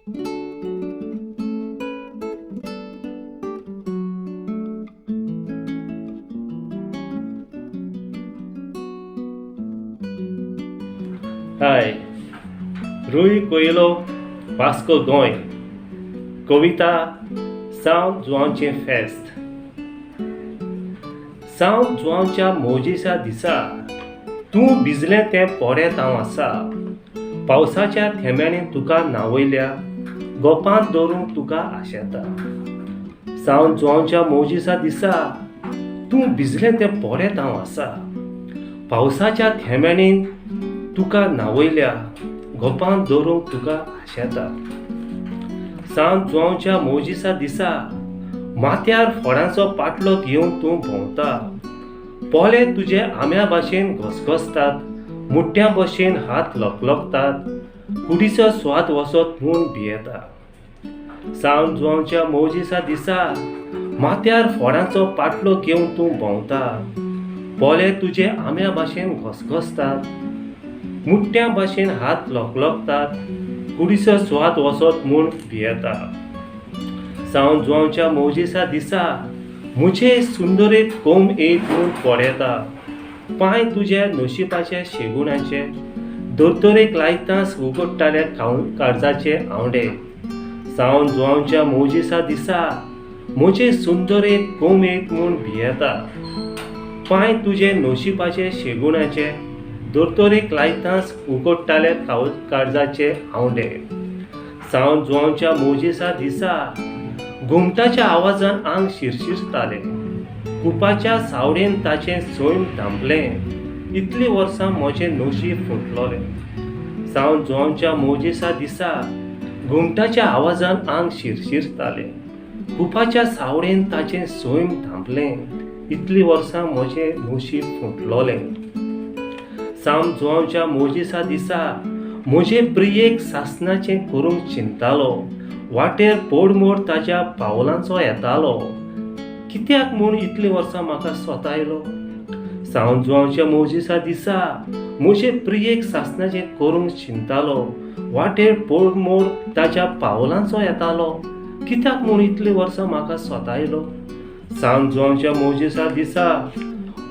हाय, रुई कोयलो वास्को गोंय. कविता सावंत जुवांचें फेस्त. सावंत जुवांच्या मोजेच्या दिसा तूं भिजलें तें पोडेत हांव आसा. पावसाच्या थेंब्यांनी तुका न्हावयल्या, गोपांत दवरूंक तुका आशेता. सावंत जुवांच्या मोजेच्या दिसा तूं भिजलें तें पोडेत हांव आसा. पावसाच्या थेंब्यांनी तुका न्हावयल्या, गोपांत दवरूंक तुका आशेता. सावंत जुवांच्या मोजेच्या दिसा माथ्यार फोडांचो पाटलो घेवन तूं भोंवता. पोळे तुजे आंब्या भाशेन घसघसतात, मुट्ट्या भशेन हात लोकलोकतात, कुडीचो स्वाद वचत म्हूण भियेता. सावंत जुवांच्या मोजेच्या दिसा माथ्यार फोडांचो पाटलो घेवन तूं भोंवता. पोळे तुजे आंब्या भाशेन घसघसतात, मुट्ट्या भाशेन हात लोकलोकतात, कुडीचो स्वाद वचत म्हूण भियेता. सावंत जुवांच्या मोजेच्या दिसा म्हजे सुंदरेक कोंब येत म्हूण पोडेता. पांय तुजे नशिबाचे शेगुणाचे, दोतोरेक लायतांस उगडटाले काळजाचे आवडे. सावंत जुवांच्या मोजेच्या दिसा म्हजे सुंदरेक कोंब येत म्हूण भियेता. पांय तुजे नशिबाचे शेगुणाचे, दोतोरेक लायतांस उगडटाले काळजाचे आवडे. सावंत जुवांच्या मोजेच्या दिसा घुमटाच्या आवाजान आंग शिरशिरताले. कुपाच्या सावडेन ताचें सैम थांबलें, इतलीं वर्सां म्हजें नशीब फुटलोलें. सावंत जुवांच्या मोजेच्या दिसा घुमटाच्या आवाजान आंग शिरशिरतालें. कुपाच्या सावडेन ताचें सैम थांबलें, इतलीं वर्सां म्हजें नशीब फुटलोलें. सावंत जुवांच्या मोजेच्या दिसा म्हजे प्रियेक सासणाचें करूंक चिंतालो. वाटेर पोडमोड ताच्या पावलांचो येतालो. कित्याक म्हूण इतलीं वर्सां म्हाका सोतायलो. सावंत जुवांच्या मोजेच्या दिसा म्हजे प्रियेक सासणाचें करूंक चिंतालो. वाटेर पोडमोड ताच्या पावलांचो येतालो. कित्याक म्हूण इतलीं वर्सां म्हाका सोतायलो. सावंत जुवांच्या मोजेच्या दिसा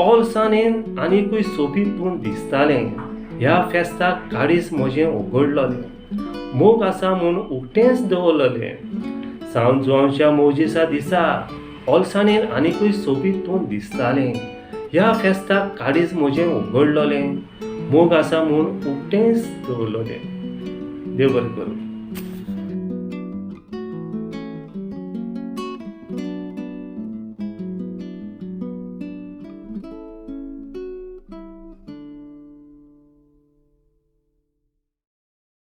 ओलसाणेन आनिकूय सोबीत म्हूण दिसतालें. ह्या फेस्ताक काळीज म्हजें उगडलोलें, मोग आसा म्हूण उक्तेंच दवरलोलें. सावंत जुवांच्या मोजेच्या दिसा ओलसाणेन आनिकूय सोबीत म्हूण दिसतालें. ह्या फेस्ताक काळीज म्हजें उगडलोलें, मोग आसा म्हूण उक्तेंच दवरलोलें. देव बरें करूं.